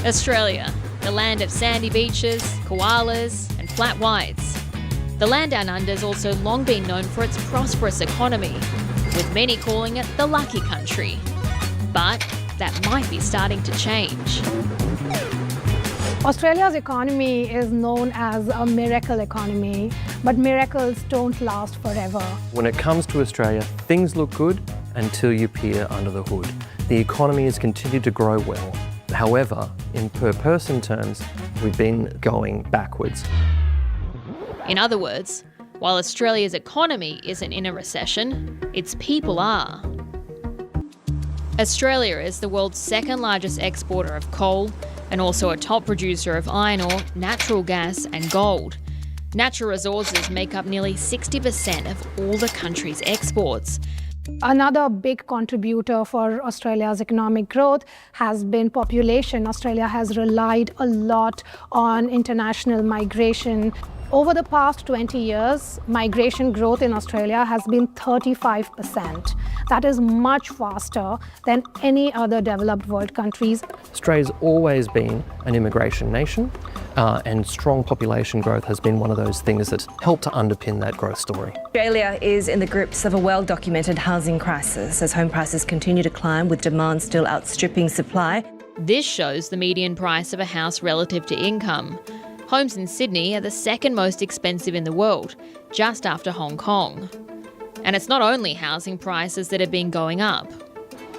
Australia, the land of sandy beaches, koalas and flat whites. The land down under's also long been known for its prosperous economy, with many calling it the lucky country. But that might be starting to change. Australia's economy is known as a miracle economy, but miracles don't last forever. When it comes to Australia, things look good until you peer under the hood. The economy has continued to grow well. However, in per person terms, we've been going backwards. In other words, while Australia's economy isn't in a recession, its people are. Australia is the world's second largest exporter of coal and also a top producer of iron ore, natural gas and gold. Natural resources make up nearly 60% of all the country's exports. Another big contributor for Australia's economic growth has been population. Australia has relied a lot on international migration. Over the past 20 years, migration growth in Australia has been 35%. That is much faster than any other developed world countries. Australia's always been an immigration nation, and strong population growth has been one of those things that help to underpin that growth story. Australia is in the grips of a well-documented housing crisis as home prices continue to climb with demand still outstripping supply. This shows the median price of a house relative to income. Homes in Sydney are the second most expensive in the world, just after Hong Kong. And it's not only housing prices that have been going up.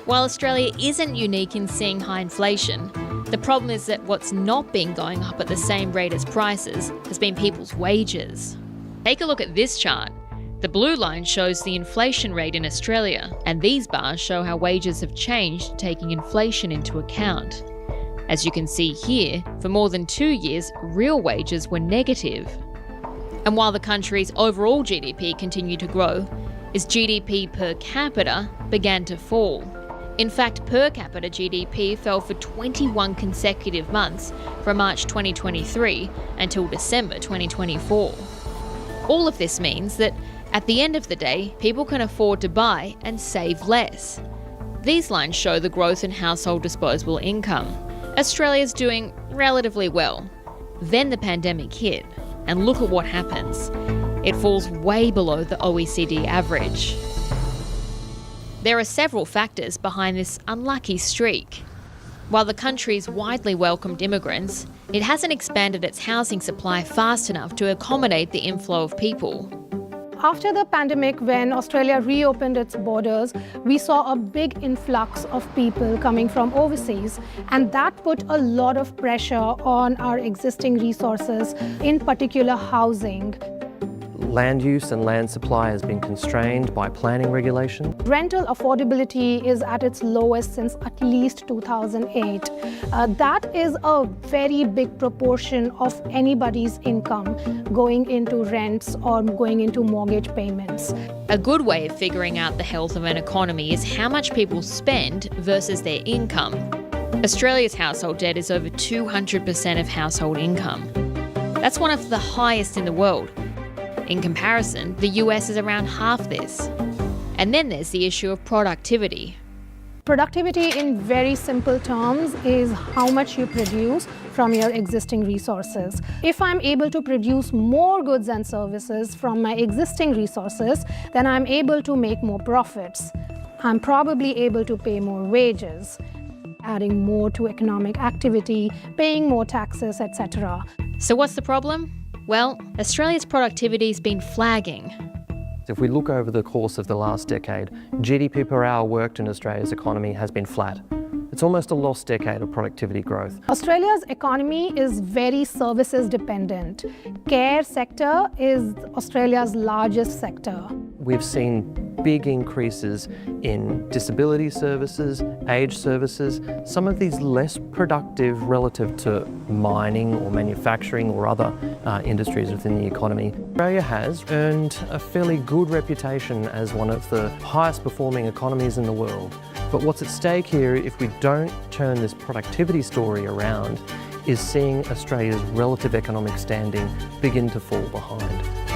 While Australia isn't unique in seeing high inflation, the problem is that what's not been going up at the same rate as prices has been people's wages. Take a look at this chart. The blue line shows the inflation rate in Australia, and these bars show how wages have changed taking inflation into account. As you can see here, for more than 2 years, real wages were negative. And while the country's overall GDP continued to grow, its GDP per capita began to fall. In fact, per capita GDP fell for 21 consecutive months from March 2023 until December 2024. All of this means that at the end of the day, people can afford to buy and save less. These lines show the growth in household disposable income. Australia's doing relatively well. Then the pandemic hit, and look at what happens. It falls way below the OECD average. There are several factors behind this unlucky streak. While the country's widely welcomed immigrants, it hasn't expanded its housing supply fast enough to accommodate the inflow of people. After the pandemic, when Australia reopened its borders, we saw a big influx of people coming from overseas, and that put a lot of pressure on our existing resources, in particular housing. Land use and land supply has been constrained by planning regulation. Rental affordability is at its lowest since at least 2008. That is a very big proportion of anybody's income going into rents or going into mortgage payments. A good way of figuring out the health of an economy is how much people spend versus their income. Australia's household debt is over 200% of household income. That's one of the highest in the world. In comparison, the US is around half this. And then there's the issue of productivity. Productivity in very simple terms is how much you produce from your existing resources. If I'm able to produce more goods and services from my existing resources, then I'm able to make more profits. I'm probably able to pay more wages, adding more to economic activity, paying more taxes, etc. So what's the problem? Well, Australia's productivity has been flagging. If we look over the course of the last decade, GDP per hour worked in Australia's economy has been flat. It's almost a lost decade of productivity growth. Australia's economy is very services dependent. Care sector is Australia's largest sector. We've seen big increases in disability services, aged services, some of these less productive relative to mining or manufacturing or other industries within the economy. Australia has earned a fairly good reputation as one of the highest performing economies in the world. But what's at stake here, if we don't turn this productivity story around, is seeing Australia's relative economic standing begin to fall behind.